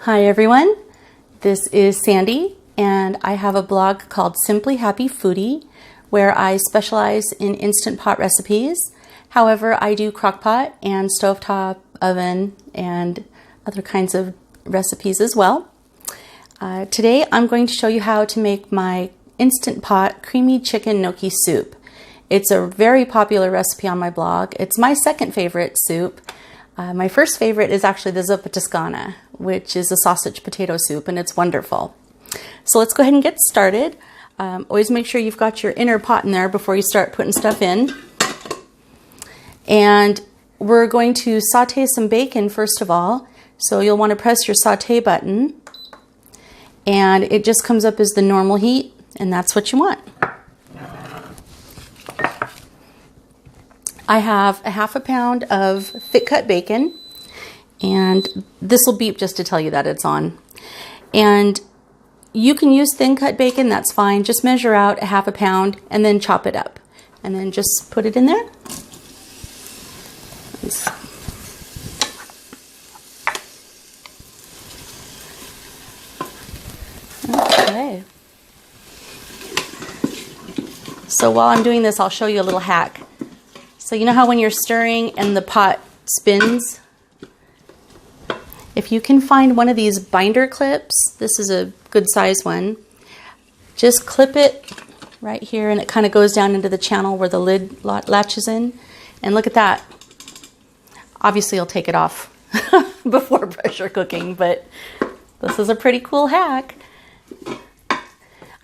Hi everyone, this is Sandy and I have a blog called Simply Happy Foodie where I specialize in Instant Pot recipes. However, I do crockpot and stovetop, oven, and other kinds of recipes as well. Today I'm going to show you how to make my Instant Pot creamy chicken gnocchi soup. It's a very popular recipe on my blog. It's my second favorite soup. My first favorite is actually the zuppa toscana, which is a sausage potato soup, and it's wonderful. So let's go ahead and get started. Always make sure you've got your inner pot in there before you start putting stuff in. And we're going to saute some bacon first of all. So you'll want to press your saute button, and it just comes up as the normal heat, and that's what you want. I have a half a pound of thick cut bacon, and this will beep just to tell you that it's on. And you can use thin cut bacon, that's fine. Just measure out a half a pound and then chop it up. And then just put it in there. Okay. So while I'm doing this, I'll show you a little hack. So you know how when you're stirring and the pot spins? If you can find one of these binder clips, this is a good size one, just clip it right here and it kind of goes down into the channel where the lid latches in. And look at that. Obviously you'll take it off before pressure cooking, but this is a pretty cool hack.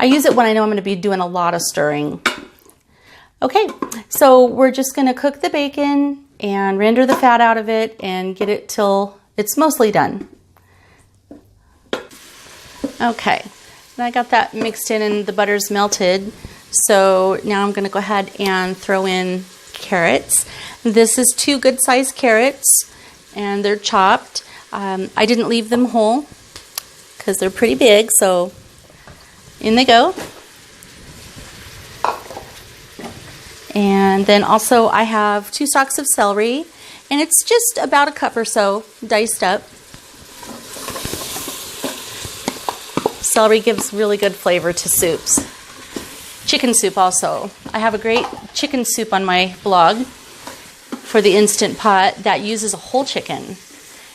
I use it when I know I'm going to be doing a lot of stirring. Okay, so we're just going to cook the bacon and render the fat out of it and get it till it's mostly done. Okay, and I got that mixed in and the butter's melted. So now I'm going to go ahead and throw in carrots. This is 2 good-sized carrots and they're chopped. I didn't leave them whole because they're pretty big, so in they go. And then also I have 2 stalks of celery, and it's just about a cup or so diced up. Celery gives really good flavor to soups. Chicken soup also. I have a great chicken soup on my blog for the Instant Pot that uses a whole chicken,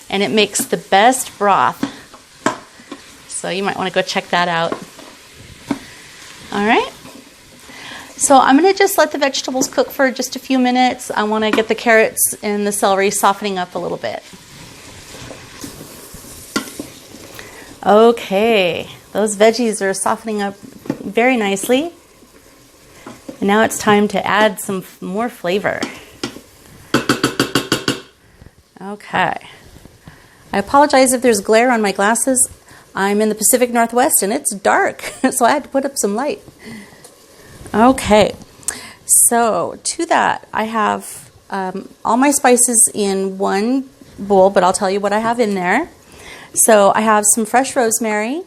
and it makes the best broth. So you might want to go check that out. All right. So I'm going to just let the vegetables cook for just a few minutes. I want to get the carrots and the celery softening up a little bit. Okay, those veggies are softening up very nicely. And now it's time to add some more flavor. Okay. I apologize if there's glare on my glasses. I'm in the Pacific Northwest and it's dark, so I had to put up some light. Okay, so to that I have all my spices in one bowl, but I'll tell you what I have in there. So I have some fresh rosemary,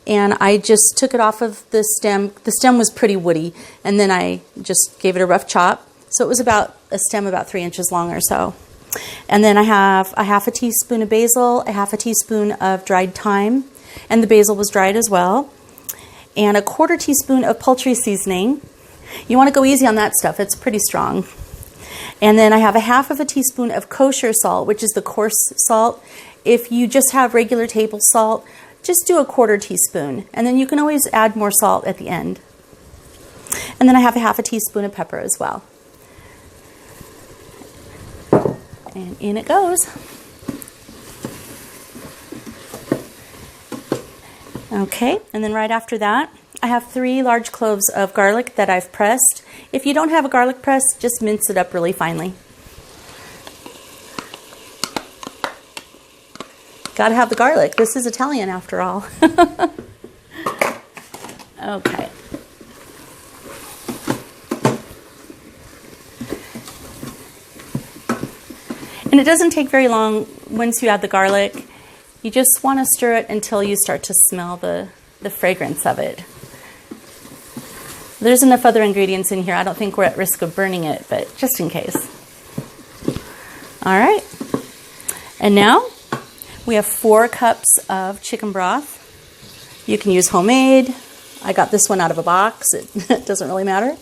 and I just took it off of the stem. The stem was pretty woody, and then I just gave it a rough chop. So it was about a stem about 3 inches long or so. And then I have a half a teaspoon of basil, a half a teaspoon of dried thyme, and the basil was dried as well, and a 1/4 teaspoon of poultry seasoning. You want to go easy on that stuff. It's pretty strong. And then I have a half of a teaspoon of kosher salt, which is the coarse salt. If you just have regular table salt, just do a 1/4 teaspoon. And then you can always add more salt at the end. And then I have a half a teaspoon of pepper as well. And in it goes. Okay, and then right after that, I have 3 large cloves of garlic that I've pressed. If you don't have a garlic press, just mince it up really finely. Gotta have the garlic. This is Italian after all. Okay. And it doesn't take very long once you add the garlic. You just want to stir it until you start to smell the fragrance of it. There's enough other ingredients in here. I don't think we're at risk of burning it, but just in case. All right. And now We have 4 cups of chicken broth. You can use homemade. I got this one out of a box. It doesn't really matter.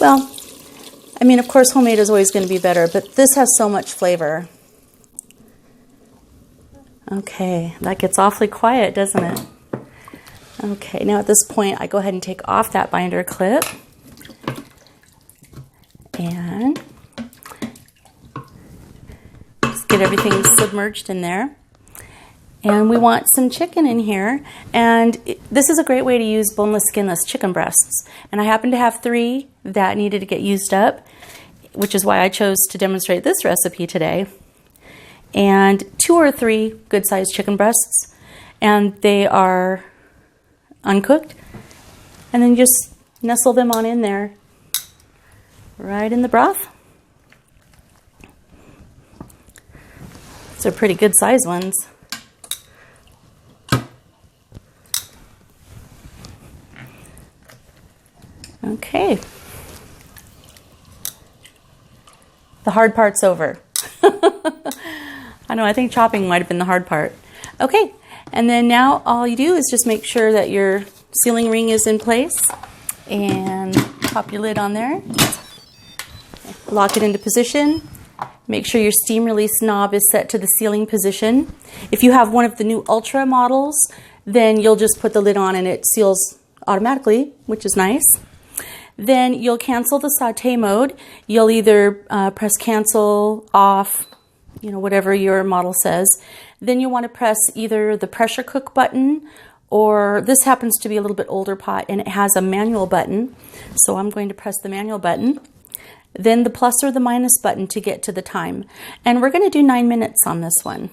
Well, I mean, of course, homemade is always going to be better, but this has so much flavor. Okay, that gets awfully quiet, doesn't it? Okay, now at this point, I go ahead and take off that binder clip. And just get everything submerged in there. And we want some chicken in here. And this is a great way to use boneless, skinless chicken breasts. And I happen to have 3 that needed to get used up, which is why I chose to demonstrate this recipe today. And 2 or 3 good-sized chicken breasts. And they are uncooked. And then just nestle them on in there, right in the broth. These are pretty good-sized ones. Okay. The hard part's over. I know, I think chopping might have been the hard part. Okay, and then now all you do is just make sure that your sealing ring is in place and pop your lid on there. Lock it into position. Make sure your steam release knob is set to the sealing position. If you have one of the new Ultra models, then you'll just put the lid on and it seals automatically, which is nice. Then you'll cancel the saute mode. You'll either press cancel, off, whatever your model says. Then you want to press either the pressure cook button, or this happens to be a little bit older pot and it has a manual button. So I'm going to press the manual button. Then the plus or the minus button to get to the time. And we're going to do 9 minutes on this one.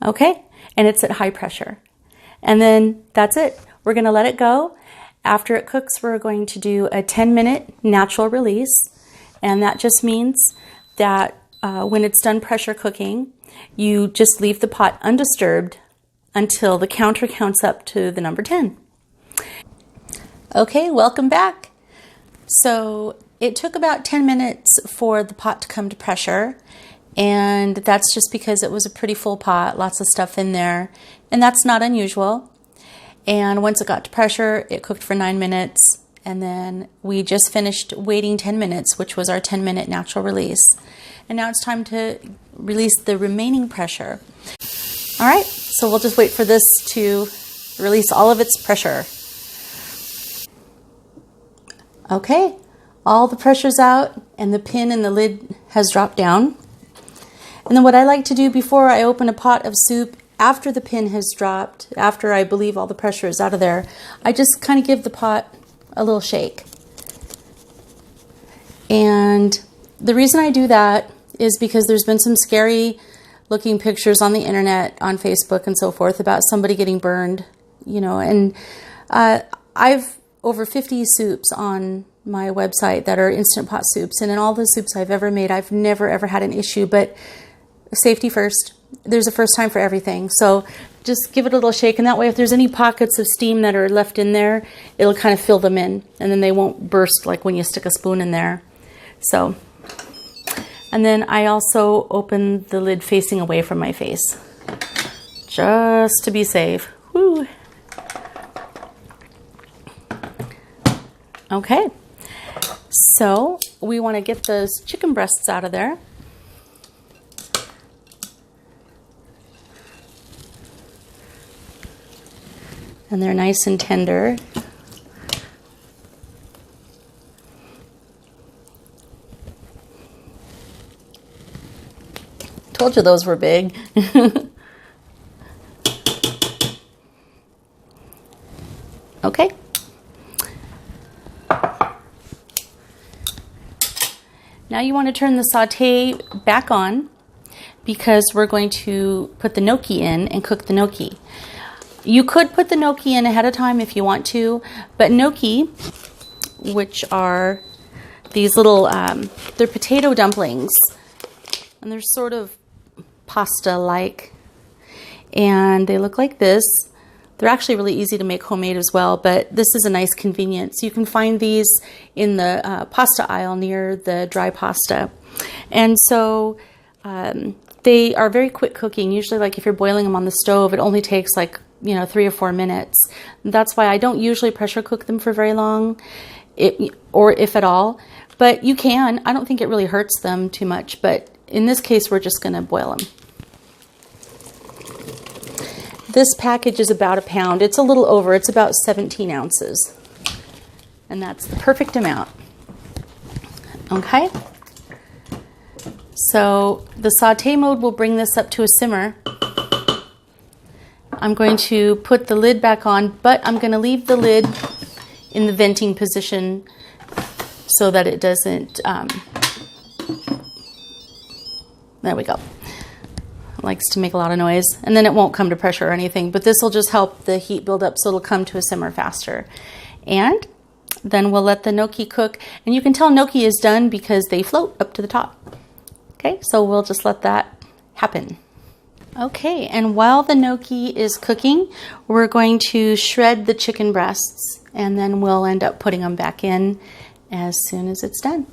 Okay, and it's at high pressure. And then that's it. We're going to let it go. After it cooks, we're going to do a 10-minute natural release. And that just means that when it's done pressure cooking, you just leave the pot undisturbed until the counter counts up to the number 10. Okay, welcome back. So it took about 10 minutes for the pot to come to pressure, and that's just because it was a pretty full pot, lots of stuff in there, and that's not unusual. And once it got to pressure, it cooked for 9 minutes, and then we just finished waiting 10 minutes, which was our 10-minute natural release. And now it's time to release the remaining pressure. All right, so we'll just wait for this to release all of its pressure. Okay, all the pressure's out and the pin and the lid has dropped down. And then what I like to do before I open a pot of soup, after the pin has dropped, after I believe all the pressure is out of there, I just kind of give the pot a little shake. And the reason I do that is because there's been some scary looking pictures on the internet, on Facebook and so forth, about somebody getting burned, and I've over 50 soups on my website that are Instant Pot soups, and in all the soups I've ever made, I've never ever had an issue, but safety first. There's a first time for everything. So just give it a little shake, and that way if there's any pockets of steam that are left in there, it'll kind of fill them in, and then they won't burst like when you stick a spoon in there. So, and then I also open the lid facing away from my face, just to be safe. Woo. Okay, so we want to get those chicken breasts out of there. And they're nice and tender. Told you those were big. Okay. Now you want to turn the saute back on because we're going to put the gnocchi in and cook the gnocchi. You could put the gnocchi in ahead of time if you want to, but gnocchi, which are these little, they're potato dumplings, and they're sort of pasta-like, and they look like this. They're actually really easy to make homemade as well, but this is a nice convenience. You can find these in the pasta aisle near the dry pasta. And so They are very quick cooking. Usually, like if you're boiling them on the stove, it only takes like, 3 or 4 minutes. That's why I don't usually pressure cook them for very long, or if at all. But you can. I don't think it really hurts them too much. But in this case, we're just going to boil them. This package is about a pound. It's a little over. It's about 17 ounces. And that's the perfect amount. Okay? So the saute mode will bring this up to a simmer. I'm going to put the lid back on, but I'm going to leave the lid in the venting position so that it doesn't, there we go. It likes to make a lot of noise, and then it won't come to pressure or anything, but this will just help the heat build up so it'll come to a simmer faster. And then we'll let the gnocchi cook, and you can tell gnocchi is done because they float up to the top. Okay, so we'll just let that happen. Okay, and while the gnocchi is cooking, we're going to shred the chicken breasts, and then we'll end up putting them back in as soon as it's done.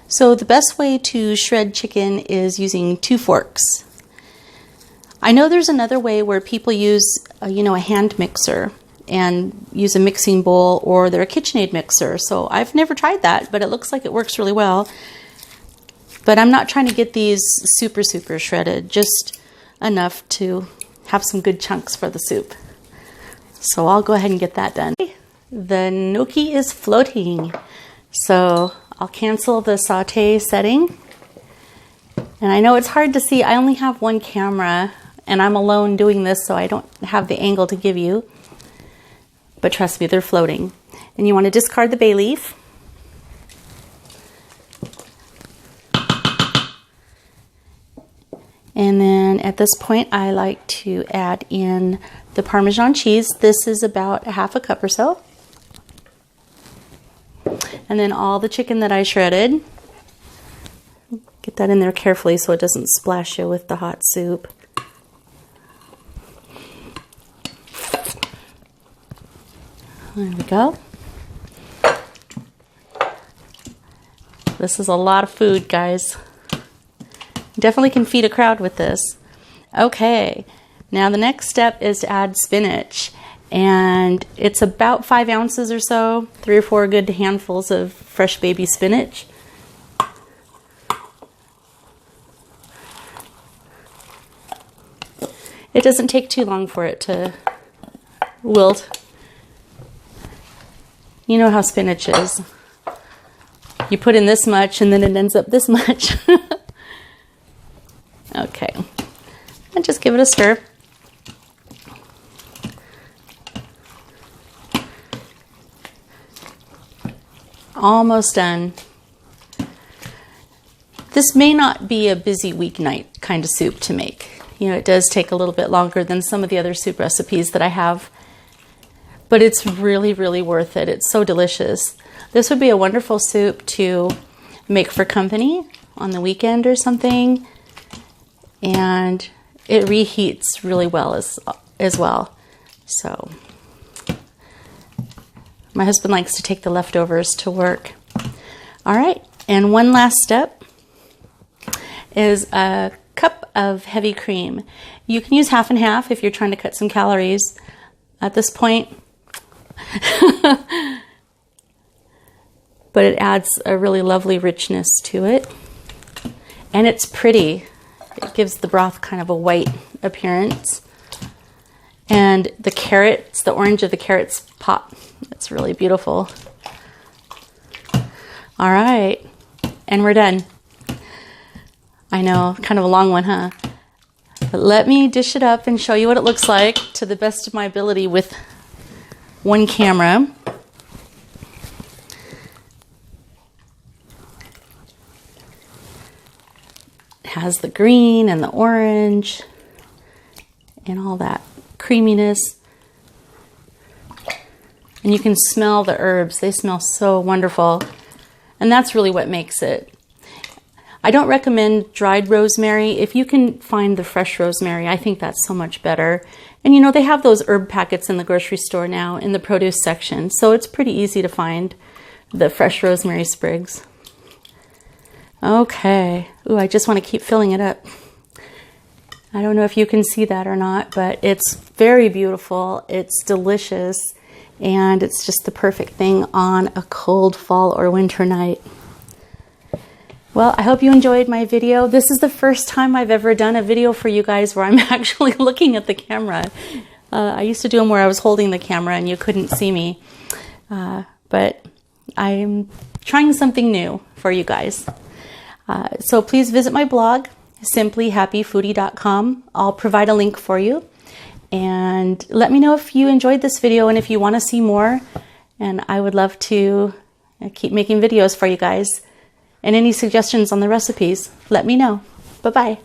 So the best way to shred chicken is using 2 forks. I know there's another way where people use, a hand mixer and use a mixing bowl or their KitchenAid mixer. So I've never tried that, but it looks like it works really well. But I'm not trying to get these super, super shredded, just enough to have some good chunks for the soup. So I'll go ahead and get that done. The gnocchi is floating. So I'll cancel the saute setting. And I know it's hard to see. I only have one camera and I'm alone doing this, so I don't have the angle to give you. But trust me, they're floating. And you want to discard the bay leaf. And then at this point, I like to add in the Parmesan cheese. This is about 1/2 cup or so. And then all the chicken that I shredded. Get that in there carefully so it doesn't splash you with the hot soup. There we go. This is a lot of food, guys. Definitely can feed a crowd with this. Okay, now the next step is to add spinach. And it's about 5 ounces or so, 3 or 4 good handfuls of fresh baby spinach. It doesn't take too long for it to wilt. You know how spinach is. You put in this much and then it ends up this much. Okay, and just give it a stir. Almost done. This may not be a busy weeknight kind of soup to make. It does take a little bit longer than some of the other soup recipes that I have, but it's really, really worth it. It's so delicious. This would be a wonderful soup to make for company on the weekend or something. And it reheats really well as well. So my husband likes to take the leftovers to work. All right, and one last step is a cup of heavy cream. You can use half and half if you're trying to cut some calories at this point. But it adds a really lovely richness to it. And it's pretty. It gives the broth kind of a white appearance. And the carrots, the orange of the carrots pop. It's really beautiful. All right, and we're done. I know, kind of a long one, huh? But let me dish it up and show you what it looks like to the best of my ability with one camera. Has the green and the orange and all that creaminess. And you can smell the herbs. They smell so wonderful. And that's really what makes it. I don't recommend dried rosemary. If you can find the fresh rosemary, I think that's so much better. And they have those herb packets in the grocery store now in the produce section. So it's pretty easy to find the fresh rosemary sprigs. Okay. Ooh, I just want to keep filling it up. I don't know if you can see that or not, but it's very beautiful. It's delicious, and it's just the perfect thing on a cold fall or winter night. Well, I hope you enjoyed my video. This is the first time I've ever done a video for you guys where I'm actually looking at the camera. I used to do them where I was holding the camera and you couldn't see me. But I'm trying something new for you guys. So please visit my blog, simplyhappyfoodie.com. I'll provide a link for you. And let me know if you enjoyed this video and if you want to see more. And I would love to keep making videos for you guys. And any suggestions on the recipes, let me know. Bye-bye.